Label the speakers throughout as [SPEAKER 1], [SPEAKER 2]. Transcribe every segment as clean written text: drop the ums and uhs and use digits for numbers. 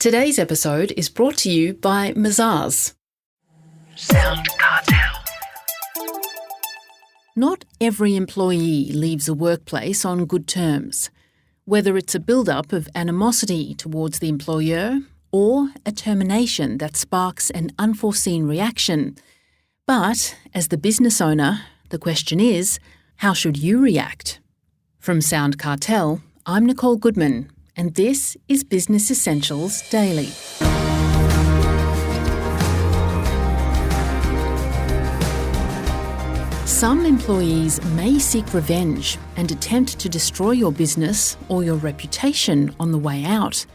[SPEAKER 1] Today's episode is brought to you by Mazars.
[SPEAKER 2] SoundCartel.
[SPEAKER 1] Not every employee leaves a workplace on good terms, whether it's a build-up of animosity towards the employer or a termination that sparks an unforeseen reaction. But as the business owner, the question is, how should you react? From SoundCartel, I'm Nicole Goodman, and this is Business Essentials Daily. Some employees may seek revenge and attempt to destroy your business or your reputation on the way out.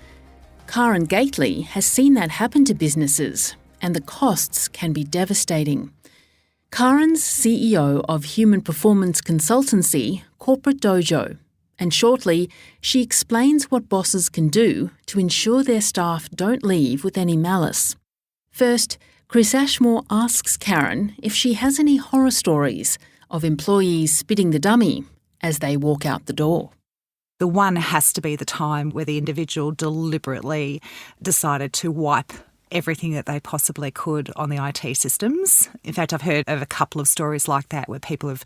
[SPEAKER 1] Karen Gately has seen that happen to businesses, and the costs can be devastating. Karen's CEO of human performance consultancy, Corporate Dojo, and shortly she explains what bosses can do to ensure their staff don't leave with any malice. First, Chris Ashmore asks Karen if she has any horror stories of employees spitting the dummy as they walk out the door.
[SPEAKER 3] The one has to be the time where the individual deliberately decided to wipe everything that they possibly could on the IT systems. In fact, I've heard of a couple of stories like that where people have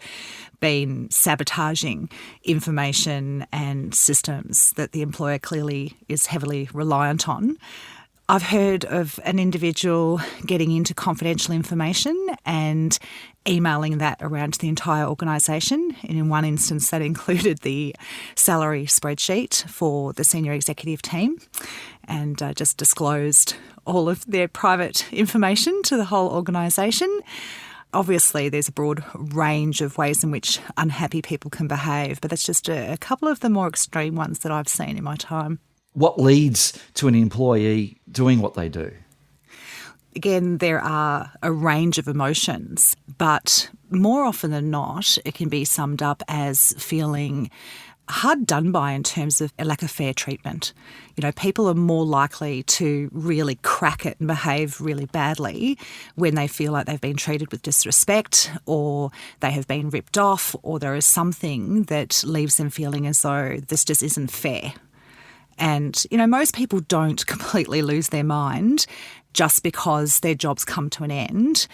[SPEAKER 3] been sabotaging information and systems that the employer clearly is heavily reliant on. I've heard of an individual getting into confidential information and emailing that around to the entire organisation. And in one instance, that included the salary spreadsheet for the senior executive team and just disclosed all of their private information to the whole organisation. Obviously, there's a broad range of ways in which unhappy people can behave, but that's just a couple of the more extreme ones that I've seen in my time.
[SPEAKER 4] What leads to an employee doing what they do?
[SPEAKER 3] Again, there are a range of emotions, but more often than not, it can be summed up as feeling hard done by in terms of a lack of fair treatment. You know, people are more likely to really crack it and behave really badly when they feel like they've been treated with disrespect or they have been ripped off or there is something that leaves them feeling as though this just isn't fair. And, you know, most people don't completely lose their mind just because their jobs come to an end.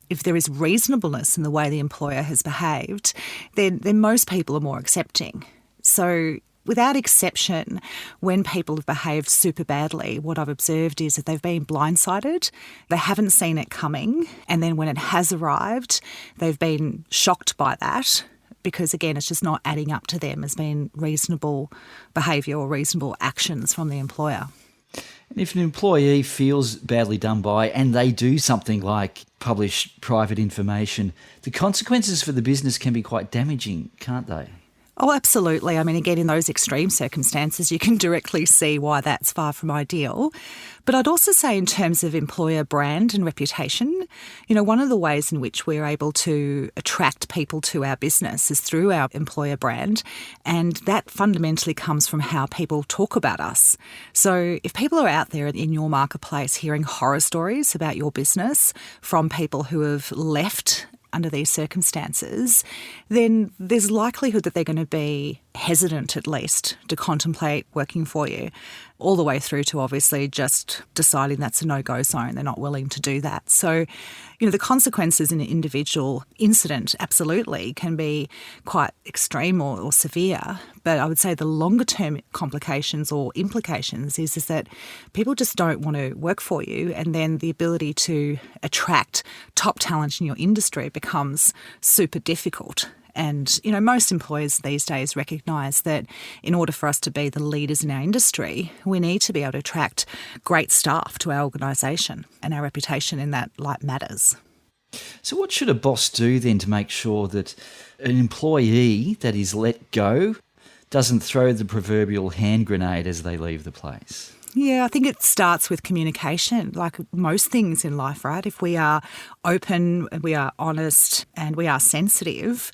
[SPEAKER 3] If there is reasonableness in the way the employer has behaved, then most people are more accepting. So without exception, when people have behaved super badly, what I've observed is that they've been blindsided, they haven't seen it coming, and then when it has arrived, they've been shocked by that because, again, it's just not adding up to them as being reasonable behaviour or reasonable actions from the employer.
[SPEAKER 4] And if an employee feels badly done by and they do something like publish private information, the consequences for the business can be quite damaging, can't they?
[SPEAKER 3] Oh, absolutely. I mean, again, in those extreme circumstances, you can directly see why that's far from ideal. But I'd also say in terms of employer brand and reputation, you know, one of the ways in which we're able to attract people to our business is through our employer brand. And that fundamentally comes from how people talk about us. So if people are out there in your marketplace hearing horror stories about your business from people who have left under these circumstances, then there's likelihood that they're going to be hesitant at least to contemplate working for you, all the way through to obviously just deciding that's a no-go zone. They're not willing to do that. So, you know, the consequences in an individual incident absolutely can be quite extreme or severe, but I would say the longer-term complications or implications is that people just don't want to work for you, and then the ability to attract top talent in your industry becomes super difficult. And, you know, most employers these days recognise that in order for us to be the leaders in our industry, we need to be able to attract great staff to our organisation, and our reputation in that light matters.
[SPEAKER 4] So what should a boss do then to make sure that an employee that is let go doesn't throw the proverbial hand grenade as they leave the place?
[SPEAKER 3] Yeah, I think it starts with communication, like most things in life, right? If we are open, we are honest, and we are sensitive,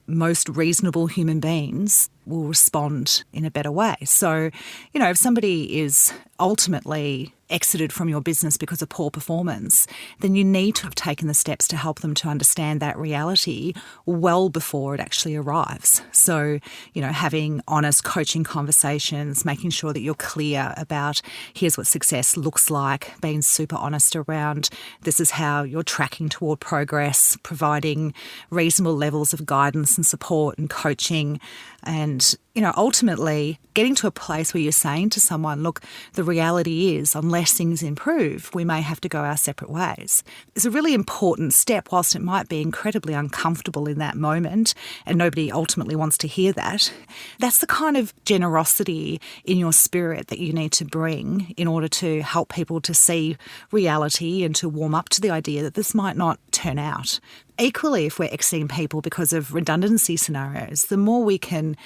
[SPEAKER 3] most reasonable human beings will respond in a better way. So, you know, if somebody is ultimately exited from your business because of poor performance, then you need to have taken the steps to help them to understand that reality well before it actually arrives. So, having honest coaching conversations, making sure that you're clear about here's what success looks like, being super honest around this is how you're tracking toward progress, providing reasonable levels of guidance and support and coaching, and ultimately getting to a place where you're saying to someone, look, the reality is unless things improve, we may have to go our separate ways. It's a really important step, whilst it might be incredibly uncomfortable in that moment and nobody ultimately wants to hear that. That's the kind of generosity in your spirit that you need to bring in order to help people to see reality and to warm up to the idea that this might not turn out. Equally, if we're exiting people because of redundancy scenarios, the more we can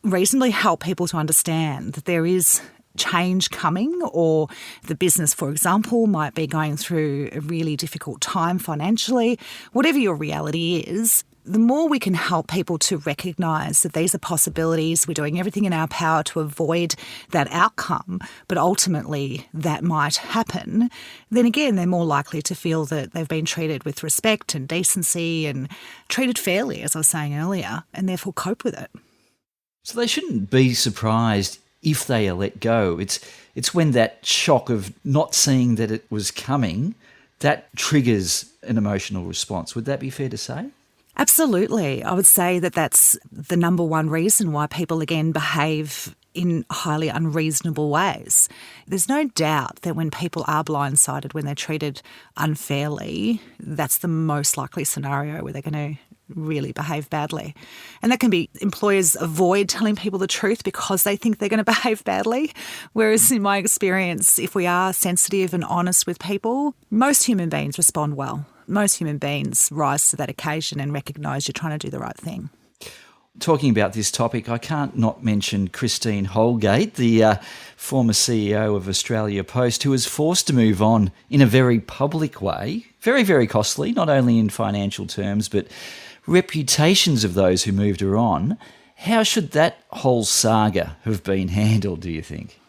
[SPEAKER 3] reasonably help people to understand that there is change coming, or the business, for example, might be going through a really difficult time financially, whatever your reality is, the more we can help people to recognise that these are possibilities, we're doing everything in our power to avoid that outcome, but ultimately that might happen, then again, they're more likely to feel that they've been treated with respect and decency and treated fairly, as I was saying earlier, and therefore cope with it.
[SPEAKER 4] So they shouldn't be surprised if they are let go. It's when that shock of not seeing that it was coming, that triggers an emotional response. Would that be fair to say?
[SPEAKER 3] Absolutely. I would say that that's the number one reason why people, again, behave in highly unreasonable ways. There's no doubt that when people are blindsided, when they're treated unfairly, that's the most likely scenario where they're going to really behave badly. And that can be employers avoid telling people the truth because they think they're going to behave badly. Whereas in my experience, if we are sensitive and honest with people, most human beings respond well. Most human beings rise to that occasion and recognise you're trying to do the right thing.
[SPEAKER 4] Talking about this topic, I can't not mention Christine Holgate, the former CEO of Australia Post, who was forced to move on in a very public way, very, very costly, not only in financial terms, but reputations of those who moved her on. How should that whole saga have been handled, do you think?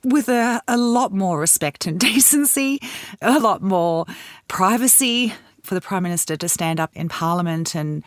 [SPEAKER 3] With a lot more respect and decency, a lot more privacy for the Prime Minister to stand up in Parliament and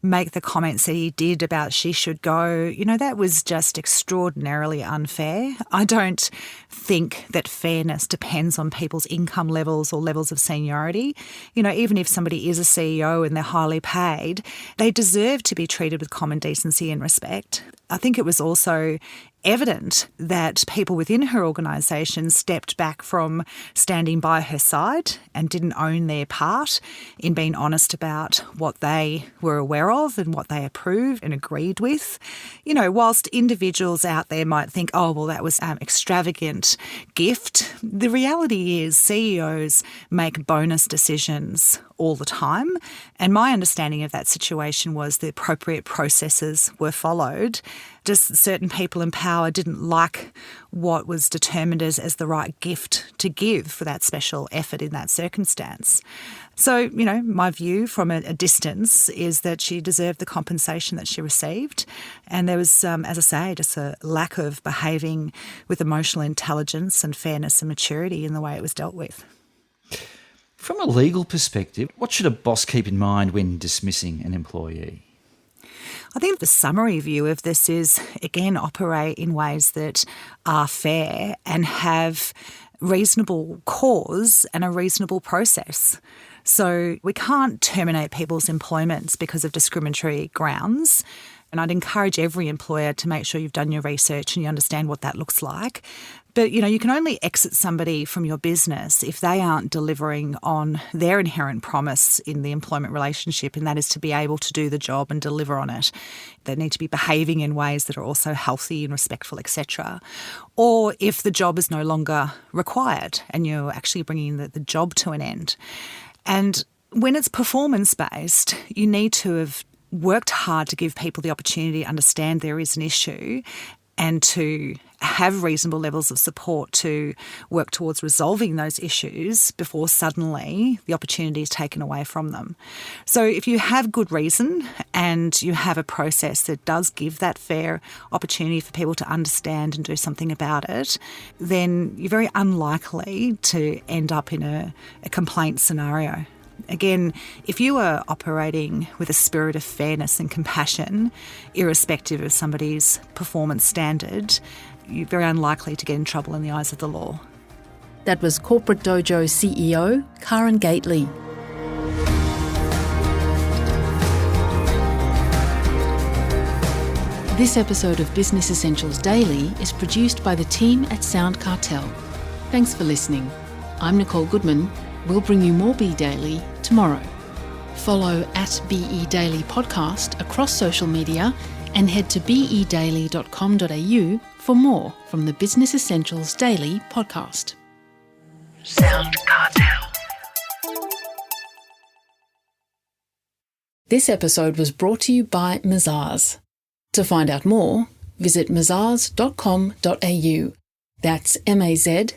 [SPEAKER 3] make the comments that he did about she should go. That was just extraordinarily unfair. I don't think that fairness depends on people's income levels or levels of seniority. Even if somebody is a CEO and they're highly paid, they deserve to be treated with common decency and respect. I think it was also evident that people within her organisation stepped back from standing by her side and didn't own their part in being honest about what they were aware of and what they approved and agreed with. Whilst individuals out there might think, oh, well, that was an extravagant gift, the reality is CEOs make bonus decisions all the time. And my understanding of that situation was the appropriate processes were followed. Just certain people in power didn't like what was determined as the right gift to give for that special effort in that circumstance. So, my view from a distance is that she deserved the compensation that she received. And there was, as I say, just a lack of behaving with emotional intelligence and fairness and maturity in the way it was dealt with.
[SPEAKER 4] From a legal perspective, what should a boss keep in mind when dismissing an employee?
[SPEAKER 3] I think the summary view of this is, again, operate in ways that are fair and have reasonable cause and a reasonable process. So we can't terminate people's employments because of discriminatory grounds. And I'd encourage every employer to make sure you've done your research and you understand what that looks like. But, you can only exit somebody from your business if they aren't delivering on their inherent promise in the employment relationship, and that is to be able to do the job and deliver on it. They need to be behaving in ways that are also healthy and respectful, etc. Or if the job is no longer required and you're actually bringing the job to an end. And when it's performance-based, you need to have worked hard to give people the opportunity to understand there is an issue and to have reasonable levels of support to work towards resolving those issues before suddenly the opportunity is taken away from them. So if you have good reason and you have a process that does give that fair opportunity for people to understand and do something about it, then you're very unlikely to end up in a complaint scenario. Again, if you are operating with a spirit of fairness and compassion, irrespective of somebody's performance standard, you're very unlikely to get in trouble in the eyes of the law.
[SPEAKER 1] That was Corporate Dojo CEO Karen Gately. This episode of Business Essentials Daily is produced by the team at SoundCartel. Thanks for listening. I'm Nicole Goodman. We'll bring you more Be Daily tomorrow. Follow @BE Daily Podcast across social media and head to bedaily.com.au for more from the Business Essentials Daily podcast. SoundCartel. This episode was brought to you by Mazars. To find out more, visit mazars.com.au. That's mazars.com.au.